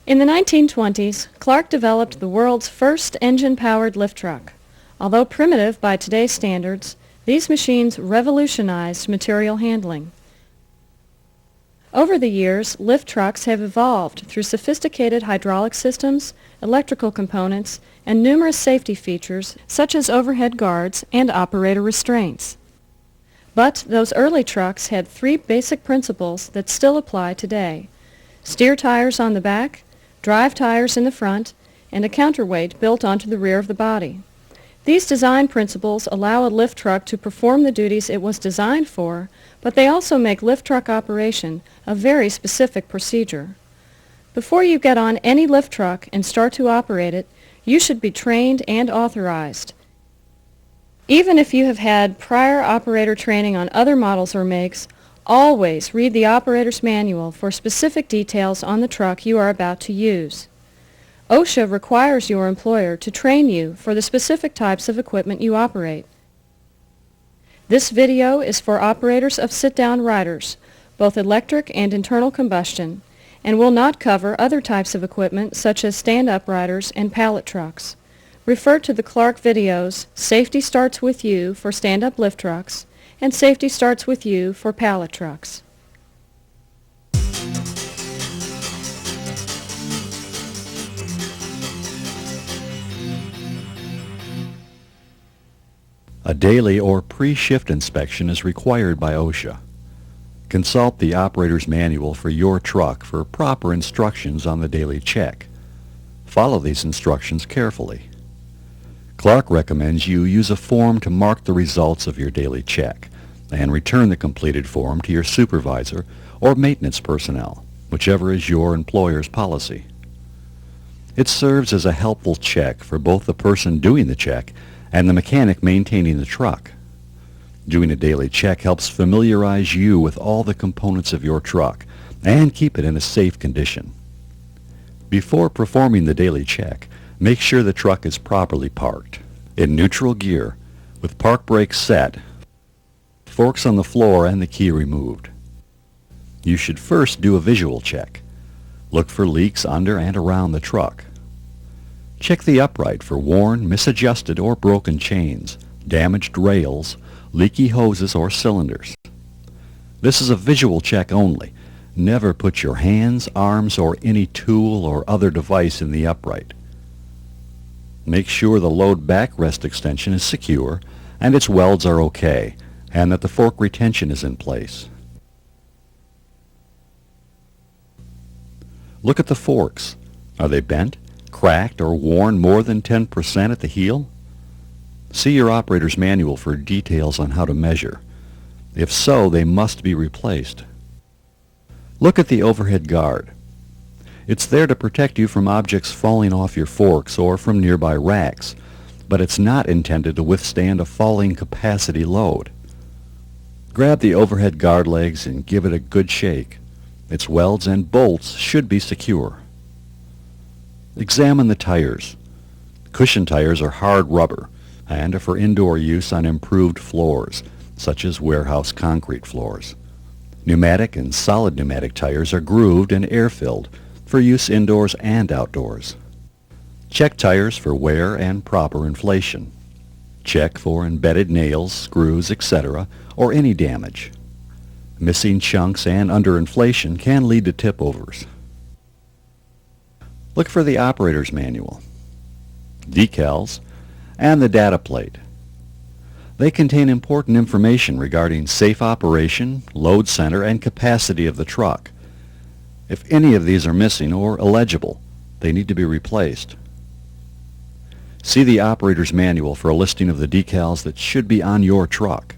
In the 1920s, Clark developed the world's first engine-powered lift truck. Although primitive by today's standards, these machines revolutionized material handling. Over the years, lift trucks have evolved through sophisticated hydraulic systems, electrical components, and numerous safety features such as overhead guards and operator restraints. But those early trucks had three basic principles that still apply today: steer tires on the back, drive tires in the front, and a counterweight built onto the rear of the body. These design principles allow a lift truck to perform the duties it was designed for, but they also make lift truck operation a very specific procedure. Before you get on any lift truck and start to operate it, you should be trained and authorized. Even if you have had prior operator training on other models or makes, always read the operator's manual for specific details on the truck you are about to use. OSHA requires your employer to train you for the specific types of equipment you operate. This video is for operators of sit-down riders, both electric and internal combustion, and will not cover other types of equipment such as stand-up riders and pallet trucks. Refer to the Clark videos Safety Starts With You for stand-up lift trucks and Safety Starts With You for pallet trucks. A daily or pre-shift inspection is required by OSHA. Consult the operator's manual for your truck for proper instructions on the daily check. Follow these instructions carefully. Clark recommends you use a form to mark the results of your daily check and return the completed form to your supervisor or maintenance personnel, whichever is your employer's policy. It serves as a helpful check for both the person doing the check and the mechanic maintaining the truck. Doing a daily check helps familiarize you with all the components of your truck and keep it in a safe condition. Before performing the daily check, make sure the truck is properly parked, in neutral gear, with park brakes set, forks on the floor and the key removed. You should first do a visual check. Look for leaks under and around the truck. Check the upright for worn, misadjusted, or broken chains, damaged rails, leaky hoses, or cylinders. This is a visual check only. Never put your hands, arms, or any tool or other device in the upright. Make sure the load backrest extension is secure and its welds are okay, and that the fork retention is in place. Look at the forks. Are they bent, cracked, or worn more than 10% at the heel? See your operator's manual for details on how to measure. If so, they must be replaced. Look at the overhead guard. It's there to protect you from objects falling off your forks or from nearby racks, but it's not intended to withstand a falling capacity load. Grab the overhead guard legs and give it a good shake. Its welds and bolts should be secure. Examine the tires. Cushion tires are hard rubber and are for indoor use on improved floors, such as warehouse concrete floors. Pneumatic and solid pneumatic tires are grooved and air-filled for use indoors and outdoors. Check tires for wear and proper inflation. Check for embedded nails, screws, etc., or any damage. Missing chunks and underinflation can lead to tip-overs. Look for the operator's manual, decals, and the data plate. They contain important information regarding safe operation, load center, and capacity of the truck. If any of these are missing or illegible, they need to be replaced. See the operator's manual for a listing of the decals that should be on your truck.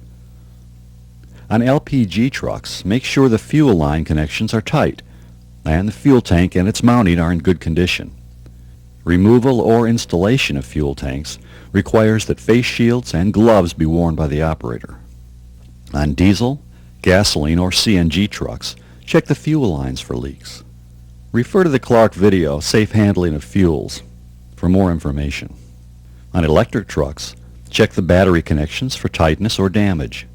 On LPG trucks, make sure the fuel line connections are tight and the fuel tank and its mounting are in good condition. Removal or installation of fuel tanks requires that face shields and gloves be worn by the operator. On diesel, gasoline, or CNG trucks, check the fuel lines for leaks. Refer to the Clark video, Safe Handling of Fuels, for more information. On electric trucks, check the battery connections for tightness or damage.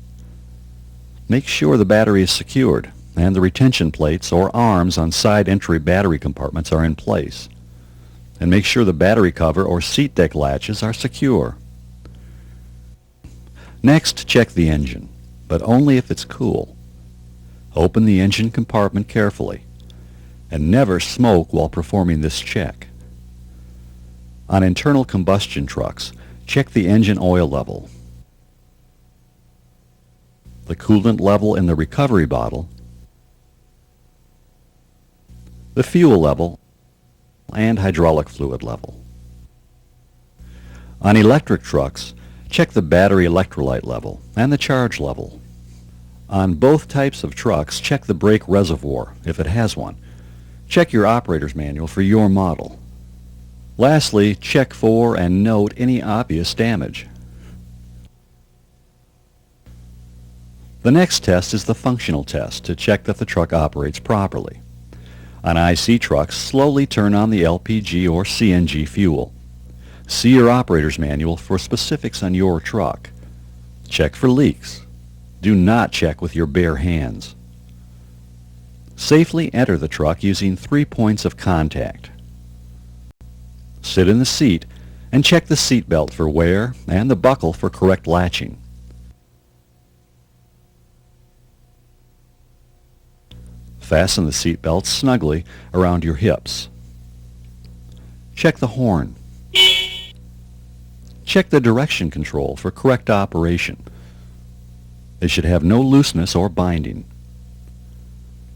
Make sure the battery is secured and the retention plates or arms on side entry battery compartments are in place. And make sure the battery cover or seat deck latches are secure. Next, check the engine, but only if it's cool. Open the engine compartment carefully, and never smoke while performing this check. On internal combustion trucks, check the engine oil level, the coolant level in the recovery bottle, the fuel level, and hydraulic fluid level. On electric trucks, check the battery electrolyte level and the charge level. On both types of trucks, check the brake reservoir, if it has one. Check your operator's manual for your model. Lastly, check for and note any obvious damage. The next test is the functional test to check that the truck operates properly. On IC trucks, slowly turn on the LPG or CNG fuel. See your operator's manual for specifics on your truck. Check for leaks. Do not check with your bare hands. Safely enter the truck using 3 points of contact. Sit in the seat and check the seat belt for wear and the buckle for correct latching. Fasten the seat belt snugly around your hips. Check the horn. Check the direction control for correct operation. They should have no looseness or binding.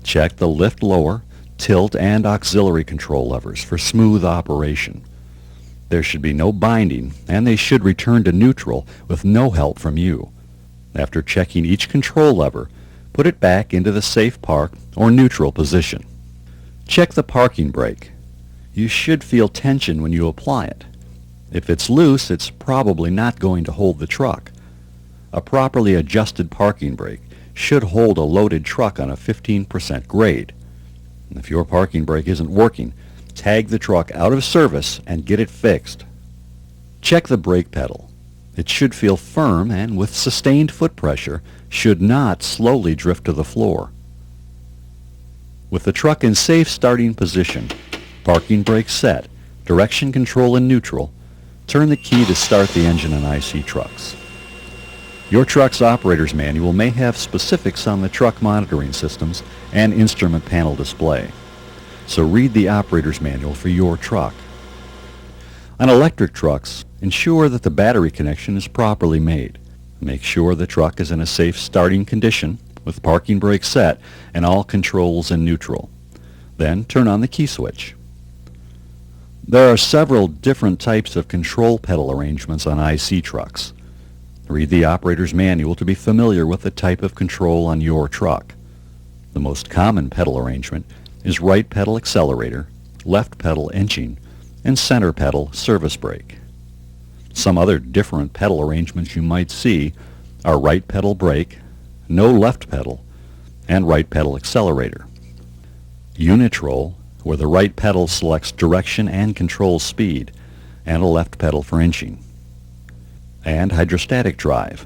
Check the lift lower, tilt, and auxiliary control levers for smooth operation. There should be no binding, and they should return to neutral with no help from you. After checking each control lever, put it back into the safe park or neutral position. Check the parking brake. You should feel tension when you apply it. If it's loose, it's probably not going to hold the truck. A properly adjusted parking brake should hold a loaded truck on a 15% grade. If your parking brake isn't working, tag the truck out of service and get it fixed. Check the brake pedal. It should feel firm and with sustained foot pressure should not slowly drift to the floor. With the truck in safe starting position, parking brake set, direction control in neutral, turn the key to start the engine on IC trucks. Your truck's operator's manual may have specifics on the truck monitoring systems and instrument panel display, so read the operator's manual for your truck. On electric trucks, ensure that the battery connection is properly made. Make sure the truck is in a safe starting condition with parking brake set and all controls in neutral. Then turn on the key switch. There are several different types of control pedal arrangements on IC trucks. Read the operator's manual to be familiar with the type of control on your truck. The most common pedal arrangement is right pedal accelerator, left pedal inching, and center pedal service brake. Some other different pedal arrangements you might see are right pedal brake, no left pedal, and right pedal accelerator. Unitrol, where the right pedal selects direction and controls speed, and a left pedal for inching. And hydrostatic drive,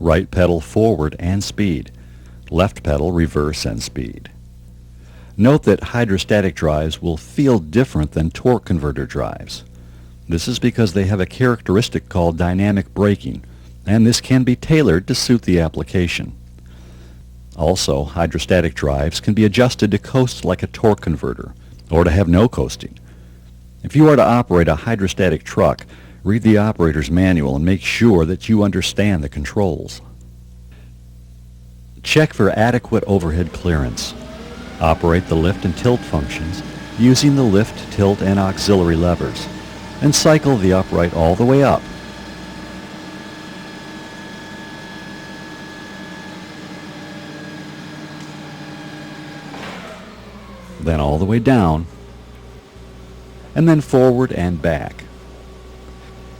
right pedal forward and speed, left pedal reverse and speed. Note that hydrostatic drives will feel different than torque converter drives. This is because they have a characteristic called dynamic braking, and this can be tailored to suit the application. Also, hydrostatic drives can be adjusted to coast like a torque converter, or to have no coasting. If you are to operate a hydrostatic truck, read the operator's manual and make sure that you understand the controls. Check for adequate overhead clearance. Operate the lift and tilt functions using the lift, tilt, and auxiliary levers, and cycle the upright all the way up. Then all the way down, and then forward and back.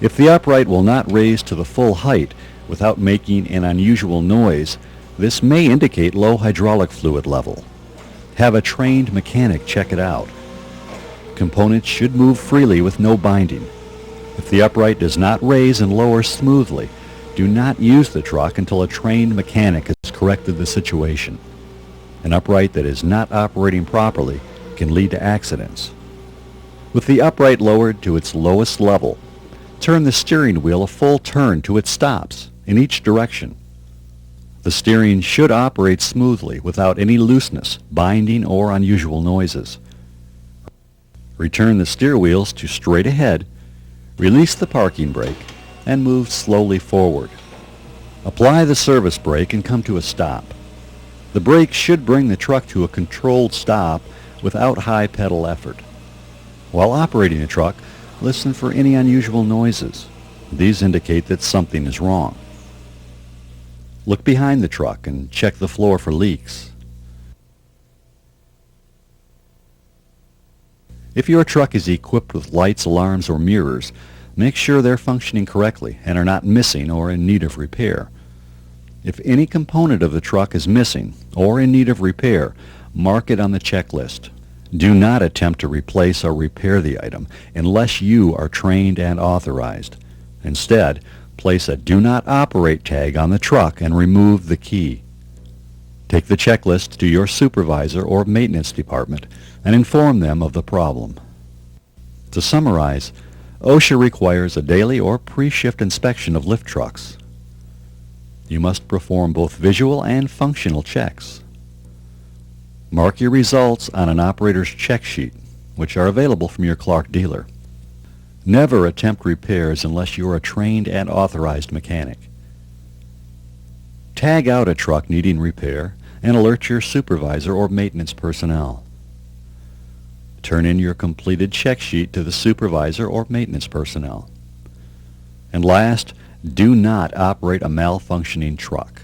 If the upright will not raise to the full height without making an unusual noise, this may indicate low hydraulic fluid level. Have a trained mechanic check it out. Components should move freely with no binding. If the upright does not raise and lower smoothly, do not use the truck until a trained mechanic has corrected the situation. An upright that is not operating properly can lead to accidents. With the upright lowered to its lowest level, turn the steering wheel a full turn to its stops in each direction. The steering should operate smoothly without any looseness, binding, or unusual noises. Return the steer wheels to straight ahead, release the parking brake, and move slowly forward. Apply the service brake and come to a stop. The brake should bring the truck to a controlled stop without high pedal effort. While operating the truck, listen for any unusual noises. These indicate that something is wrong. Look behind the truck and check the floor for leaks. If your truck is equipped with lights, alarms, or mirrors, make sure they're functioning correctly and are not missing or in need of repair. If any component of the truck is missing or in need of repair, mark it on the checklist. Do not attempt to replace or repair the item unless you are trained and authorized. Instead, place a Do Not Operate tag on the truck and remove the key. Take the checklist to your supervisor or maintenance department and inform them of the problem. To summarize, OSHA requires a daily or pre-shift inspection of lift trucks. You must perform both visual and functional checks. Mark your results on an operator's check sheet, which are available from your Clark dealer. Never attempt repairs unless you are a trained and authorized mechanic. Tag out a truck needing repair and alert your supervisor or maintenance personnel. Turn in your completed check sheet to the supervisor or maintenance personnel. And last, do not operate a malfunctioning truck.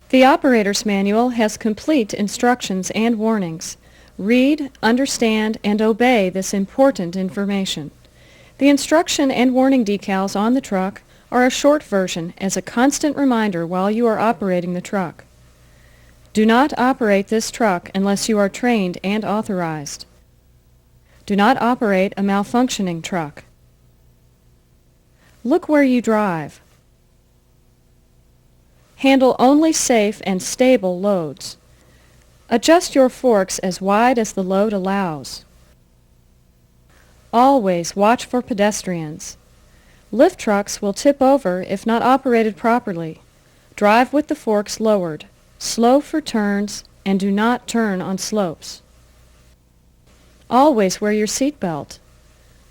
The operator's manual has complete instructions and warnings. Read, understand, and obey this important information. The instruction and warning decals on the truck are a short version as a constant reminder while you are operating the truck. Do not operate this truck unless you are trained and authorized. Do not operate a malfunctioning truck. Look where you drive. Handle only safe and stable loads. Adjust your forks as wide as the load allows. Always watch for pedestrians. Lift trucks will tip over if not operated properly. Drive with the forks lowered. Slow for turns and do not turn on slopes. Always wear your seat belt.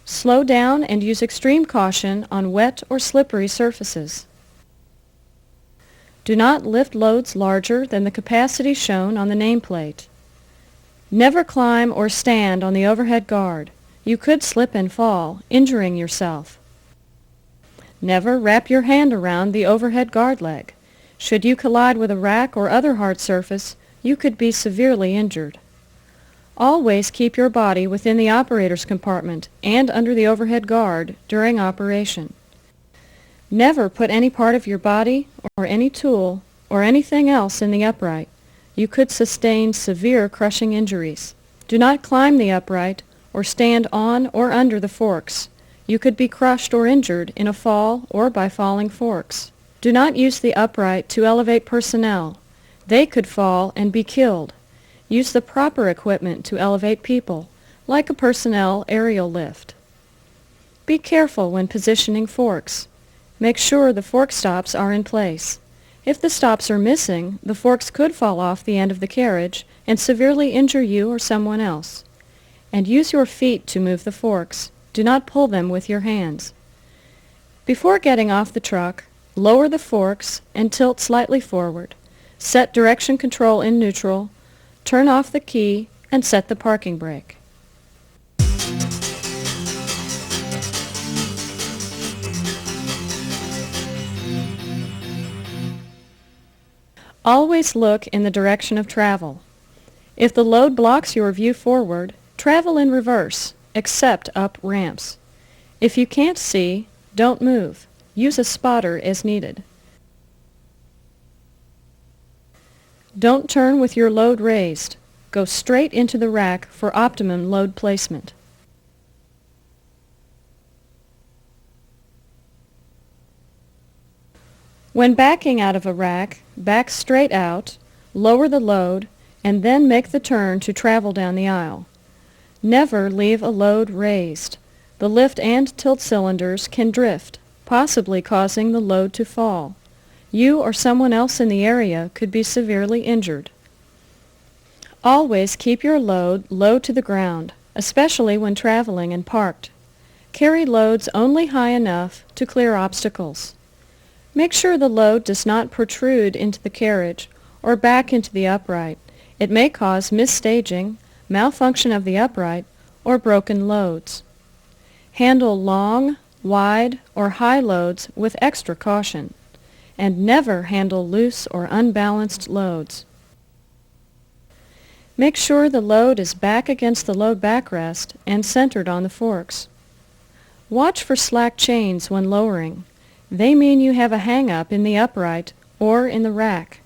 Slow down and use extreme caution on wet or slippery surfaces. Do not lift loads larger than the capacity shown on the nameplate. Never climb or stand on the overhead guard. You could slip and fall, injuring yourself. Never wrap your hand around the overhead guard leg. Should you collide with a rack or other hard surface, you could be severely injured. Always keep your body within the operator's compartment and under the overhead guard during operation. Never put any part of your body or any tool or anything else in the upright. You could sustain severe crushing injuries. Do not climb the upright or stand on or under the forks. You could be crushed or injured in a fall or by falling forks. Do not use the upright to elevate personnel. They could fall and be killed. Use the proper equipment to elevate people, like a personnel aerial lift. Be careful when positioning forks. Make sure the fork stops are in place. If the stops are missing, the forks could fall off the end of the carriage and severely injure you or someone else. And use your feet to move the forks. Do not pull them with your hands. Before getting off the truck, lower the forks and tilt slightly forward. Set direction control in neutral, turn off the key, and set the parking brake. Always look in the direction of travel. If the load blocks your view forward, travel in reverse, except up ramps. If you can't see, don't move. Use a spotter as needed. Don't turn with your load raised. Go straight into the rack for optimum load placement. When backing out of a rack, back straight out, lower the load, and then make the turn to travel down the aisle. Never leave a load raised. The lift and tilt cylinders can drift, possibly causing the load to fall. You or someone else in the area could be severely injured. Always keep your load low to the ground, especially when traveling and parked. Carry loads only high enough to clear obstacles. Make sure the load does not protrude into the carriage or back into the upright. It may cause misstaging, malfunction of the upright, or broken loads. Handle long, wide, or high loads with extra caution, and never handle loose or unbalanced loads. Make sure the load is back against the load backrest and centered on the forks. Watch for slack chains when lowering. They mean you have a hang-up in the upright or in the rack.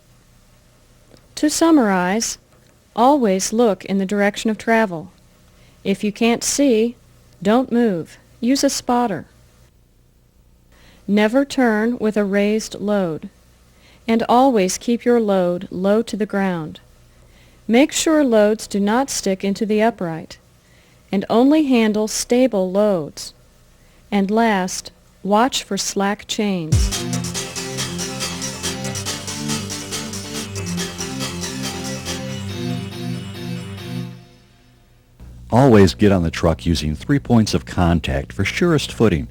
To summarize, always look in the direction of travel. If you can't see, don't move. Use a spotter. Never turn with a raised load. And always keep your load low to the ground. Make sure loads do not stick into the upright. And only handle stable loads. And last, watch for slack chains. Always get on the truck using 3 points of contact for surest footing.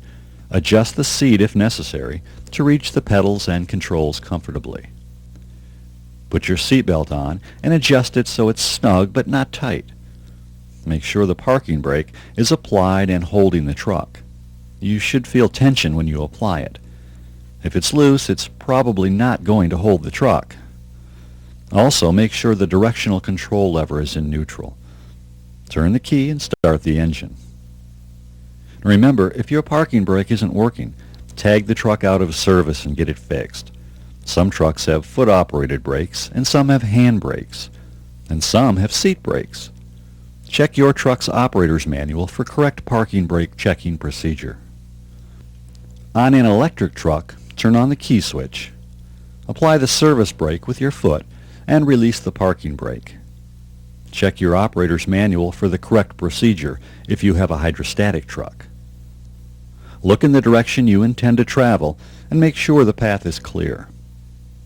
Adjust the seat if necessary to reach the pedals and controls comfortably. Put your seatbelt on and adjust it so it's snug but not tight. Make sure the parking brake is applied and holding the truck. You should feel tension when you apply it. If it's loose, it's probably not going to hold the truck. Also, make sure the directional control lever is in neutral. Turn the key and start the engine. Remember, if your parking brake isn't working, tag the truck out of service and get it fixed. Some trucks have foot-operated brakes, and some have hand brakes, and some have seat brakes. Check your truck's operator's manual for correct parking brake checking procedure. On an electric truck, turn on the key switch. Apply the service brake with your foot and release the parking brake. Check your operator's manual for the correct procedure if you have a hydrostatic truck. Look in the direction you intend to travel and make sure the path is clear.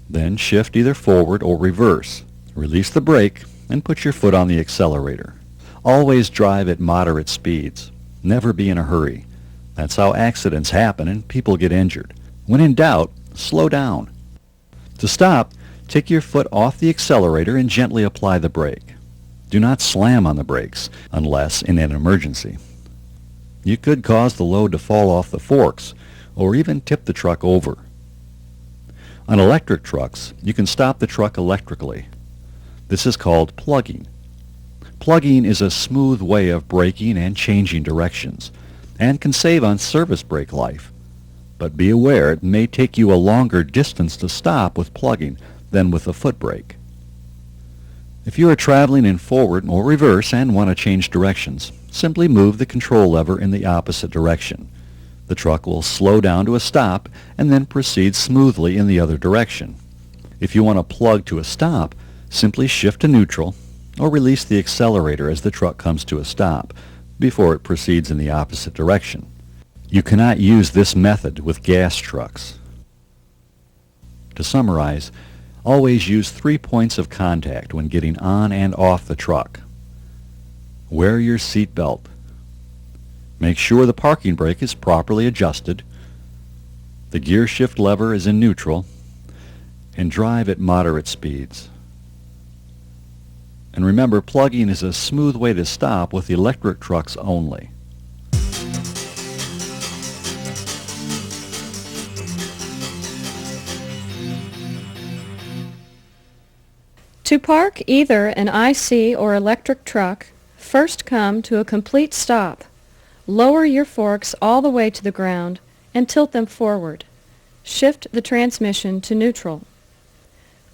Then shift either forward or reverse. Release the brake and put your foot on the accelerator. Always drive at moderate speeds. Never be in a hurry. That's how accidents happen and people get injured. When in doubt, slow down. To stop, take your foot off the accelerator and gently apply the brake. Do not slam on the brakes unless in an emergency. You could cause the load to fall off the forks or even tip the truck over. On electric trucks, you can stop the truck electrically. This is called plugging. Plugging is a smooth way of braking and changing directions and can save on service brake life. But be aware it may take you a longer distance to stop with plugging than with a foot brake. If you are traveling in forward or reverse and want to change directions, simply move the control lever in the opposite direction. The truck will slow down to a stop and then proceed smoothly in the other direction. If you want to plug to a stop, simply shift to neutral or release the accelerator as the truck comes to a stop before it proceeds in the opposite direction. You cannot use this method with gas trucks. To summarize, always use 3 points of contact when getting on and off the truck. Wear your seat belt. Make sure the parking brake is properly adjusted. The gear shift lever is in neutral. And drive at moderate speeds. And remember, plugging is a smooth way to stop with electric trucks only. To park either an IC or electric truck, first come to a complete stop. Lower your forks all the way to the ground and tilt them forward. Shift the transmission to neutral.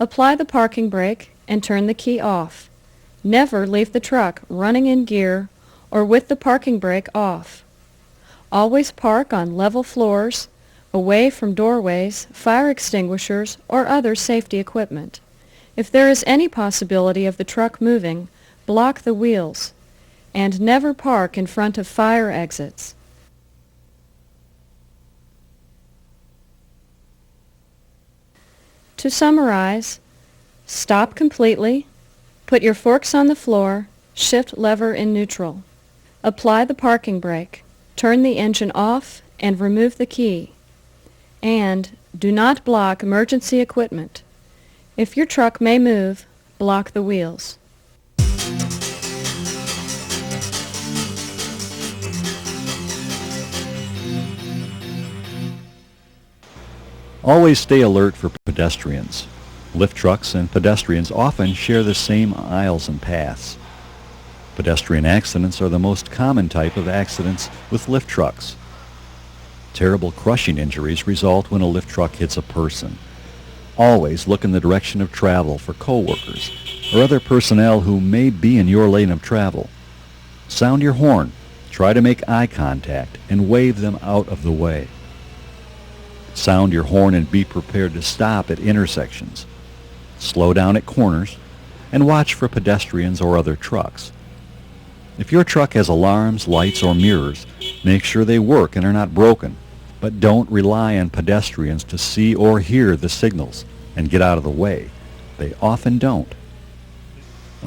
Apply the parking brake and turn the key off. Never leave the truck running in gear or with the parking brake off. Always park on level floors, away from doorways, fire extinguishers, or other safety equipment. If there is any possibility of the truck moving, block the wheels, and never park in front of fire exits. To summarize, stop completely, put your forks on the floor, shift lever in neutral. Apply the parking brake, turn the engine off, and remove the key. And do not block emergency equipment. If your truck may move, block the wheels. Always stay alert for pedestrians. Lift trucks and pedestrians often share the same aisles and paths. Pedestrian accidents are the most common type of accidents with lift trucks. Terrible crushing injuries result when a lift truck hits a person. Always look in the direction of travel for coworkers or other personnel who may be in your lane of travel. Sound your horn, try to make eye contact, and wave them out of the way. Sound your horn and be prepared to stop at intersections. Slow down at corners and watch for pedestrians or other trucks. If your truck has alarms, lights, or mirrors, make sure they work and are not broken, but don't rely on pedestrians to see or hear the signals and get out of the way. They often don't.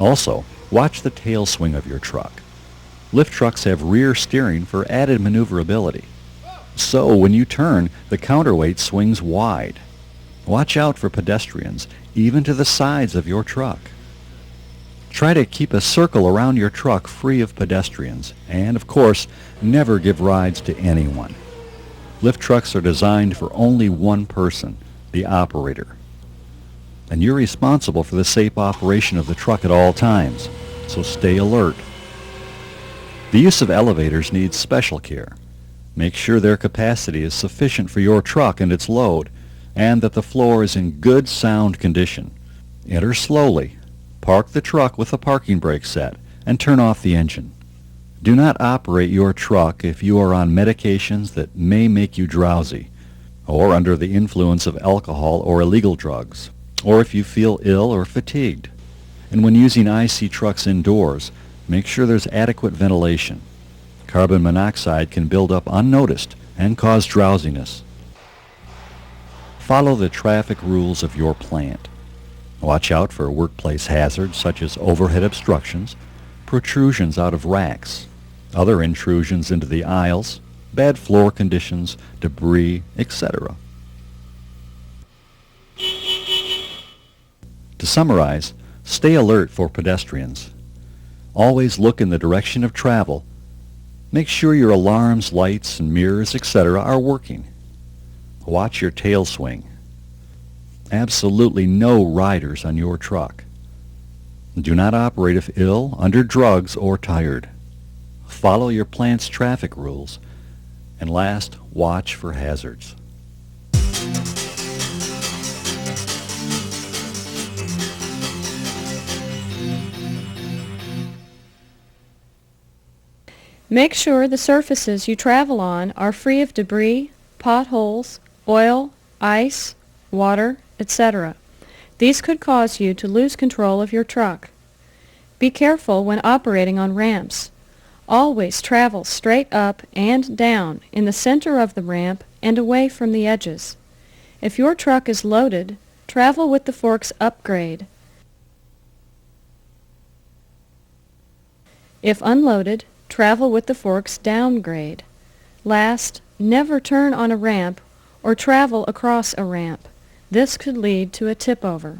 Also, watch the tail swing of your truck. Lift trucks have rear steering for added maneuverability. So when you turn, the counterweight swings wide. Watch out for pedestrians, even to the sides of your truck. Try to keep a circle around your truck free of pedestrians, and of course, never give rides to anyone. Lift trucks are designed for only one person, the operator. And you're responsible for the safe operation of the truck at all times, so stay alert. The use of elevators needs special care. Make sure their capacity is sufficient for your truck and its load, and that the floor is in good sound condition. Enter slowly. Park the truck with the parking brake set, and turn off the engine. Do not operate your truck if you are on medications that may make you drowsy, or under the influence of alcohol or illegal drugs, or if you feel ill or fatigued. And when using IC trucks indoors, make sure there's adequate ventilation. Carbon monoxide can build up unnoticed and cause drowsiness. Follow the traffic rules of your plant. Watch out for workplace hazards such as overhead obstructions, protrusions out of racks, other intrusions into the aisles, bad floor conditions, debris, etc. To summarize, stay alert for pedestrians. Always look in the direction of travel. Make sure your alarms, lights, and mirrors, etc. are working. Watch your tail swing. Absolutely no riders on your truck. Do not operate if ill, under drugs, or tired. Follow your plant's traffic rules. And last, watch for hazards. Make sure the surfaces you travel on are free of debris, potholes, oil, ice, water, etc. These could cause you to lose control of your truck. Be careful when operating on ramps. Always travel straight up and down in the center of the ramp and away from the edges. If your truck is loaded, travel with the forks up grade. If unloaded, travel with the forks down grade. Last, never turn on a ramp or travel across a ramp. This could lead to a tip-over.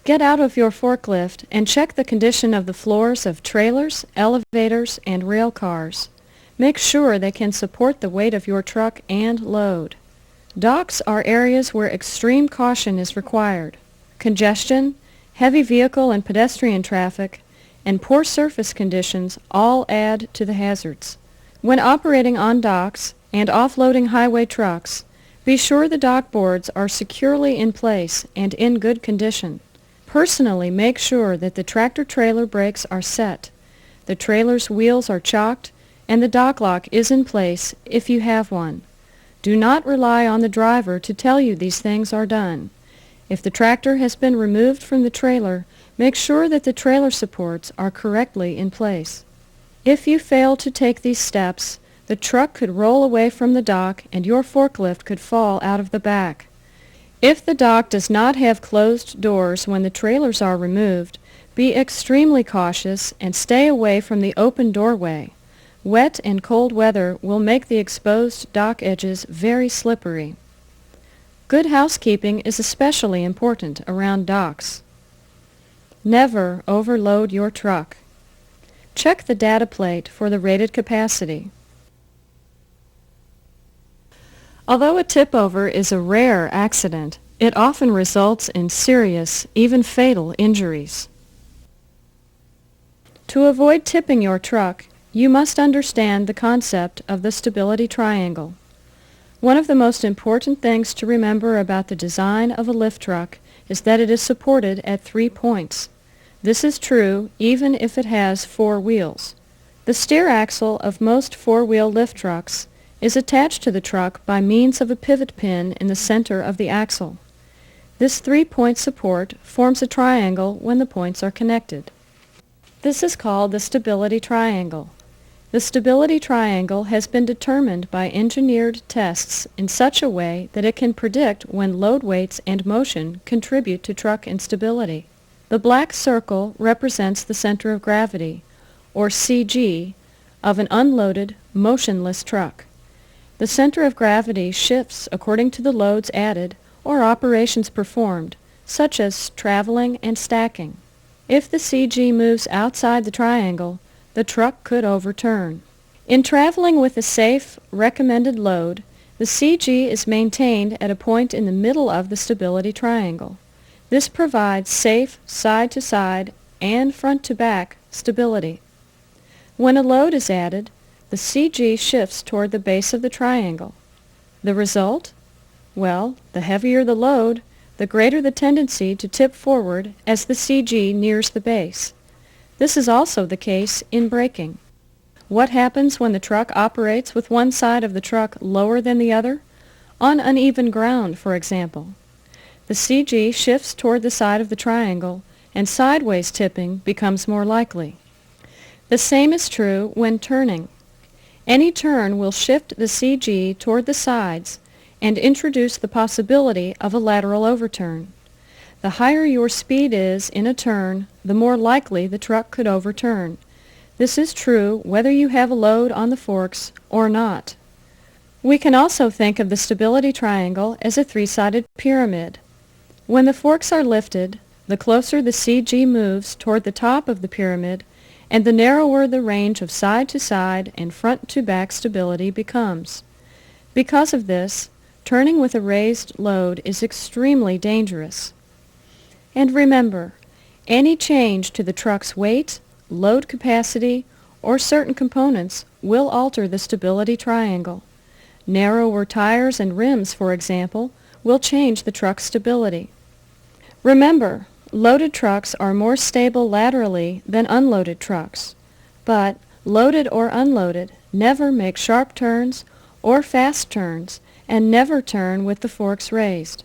Get out of your forklift and check the condition of the floors of trailers, elevators, and rail cars. Make sure they can support the weight of your truck and load. Docks are areas where extreme caution is required. Congestion, heavy vehicle and pedestrian traffic, and poor surface conditions all add to the hazards. When operating on docks and offloading highway trucks, be sure the dock boards are securely in place and in good condition. Personally, make sure that the tractor-trailer brakes are set, the trailer's wheels are chocked, and the dock lock is in place if you have one. Do not rely on the driver to tell you these things are done. If the tractor has been removed from the trailer, make sure that the trailer supports are correctly in place. If you fail to take these steps, the truck could roll away from the dock and your forklift could fall out of the back. If the dock does not have closed doors when the trailers are removed, be extremely cautious and stay away from the open doorway. Wet and cold weather will make the exposed dock edges very slippery. Good housekeeping is especially important around docks. Never overload your truck. Check the data plate for the rated capacity. Although a tip-over is a rare accident, it often results in serious, even fatal injuries. To avoid tipping your truck, you must understand the concept of the stability triangle. One of the most important things to remember about the design of a lift truck is that it is supported at 3 points. This is true even if it has 4 wheels. The steer axle of most 4-wheel lift trucks is attached to the truck by means of a pivot pin in the center of the axle. This 3-point support forms a triangle when the points are connected. This is called the stability triangle. The stability triangle has been determined by engineered tests in such a way that it can predict when load weights and motion contribute to truck instability. The black circle represents the center of gravity, or CG, of an unloaded, motionless truck. The center of gravity shifts according to the loads added or operations performed, such as traveling and stacking. If the CG moves outside the triangle, the truck could overturn. In traveling with a safe, recommended load, the CG is maintained at a point in the middle of the stability triangle. This provides safe side-to-side and front-to-back stability. When a load is added, the CG shifts toward the base of the triangle. The result? Well, the heavier the load, the greater the tendency to tip forward as the CG nears the base. This is also the case in braking. What happens when the truck operates with one side of the truck lower than the other? On uneven ground, for example. The CG shifts toward the side of the triangle, and sideways tipping becomes more likely. The same is true when turning. Any turn will shift the CG toward the sides and introduce the possibility of a lateral overturn. The higher your speed is in a turn, the more likely the truck could overturn. This is true whether you have a load on the forks or not. We can also think of the stability triangle as a 3-sided pyramid. When the forks are lifted, the closer the CG moves toward the top of the pyramid, and the narrower the range of side-to-side and front-to-back stability becomes. Because of this, turning with a raised load is extremely dangerous. And remember, any change to the truck's weight, load capacity, or certain components will alter the stability triangle. Narrower tires and rims, for example, will change the truck's stability. Remember, loaded trucks are more stable laterally than unloaded trucks, but loaded or unloaded, never make sharp turns or fast turns, and never turn with the forks raised.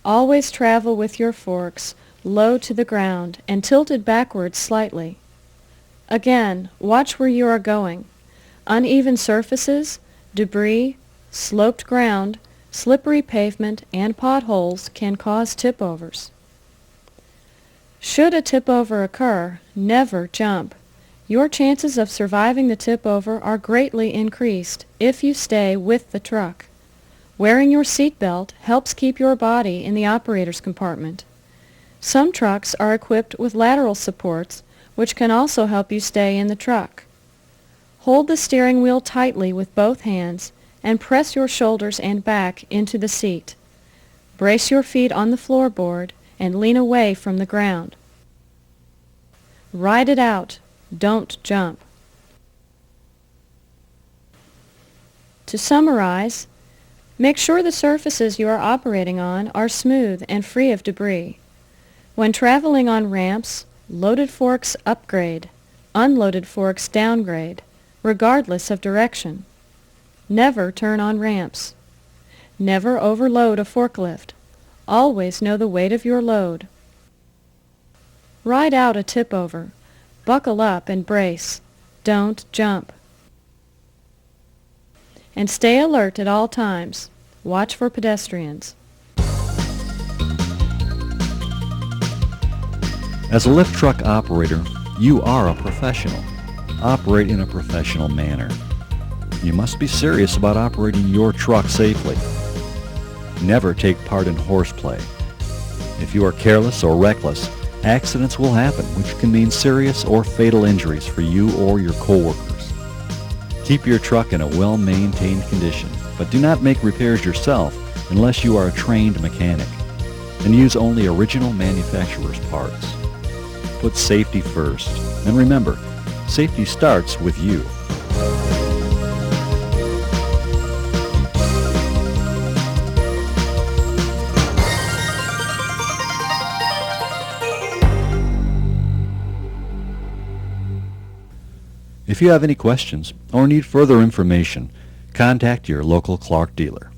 Always travel with your forks low to the ground and tilted backwards slightly. Again, watch where you are going. Uneven surfaces, debris, sloped ground, slippery pavement, and potholes can cause tip-overs. Should a tip-over occur, never jump. Your chances of surviving the tip-over are greatly increased if you stay with the truck. Wearing your seatbelt helps keep your body in the operator's compartment. Some trucks are equipped with lateral supports, which can also help you stay in the truck. Hold the steering wheel tightly with both hands and press your shoulders and back into the seat. Brace your feet on the floorboard and lean away from the ground. Ride it out. Don't jump. To summarize, make sure the surfaces you are operating on are smooth and free of debris. When traveling on ramps, loaded forks upgrade, unloaded forks downgrade, regardless of direction. Never turn on ramps. Never overload a forklift. Always know the weight of your load. Ride out a tip-over. Buckle up and brace. Don't jump. And stay alert at all times. Watch for pedestrians. As a lift truck operator, you are a professional. Operate in a professional manner. You must be serious about operating your truck safely. Never take part in horseplay. If you are careless or reckless, accidents will happen, which can mean serious or fatal injuries for you or your coworkers. Keep your truck in a well-maintained condition, but do not make repairs yourself unless you are a trained mechanic, and use only original manufacturer's parts. Put safety first, and remember, safety starts with you. If you have any questions or need further information, contact your local Clark dealer.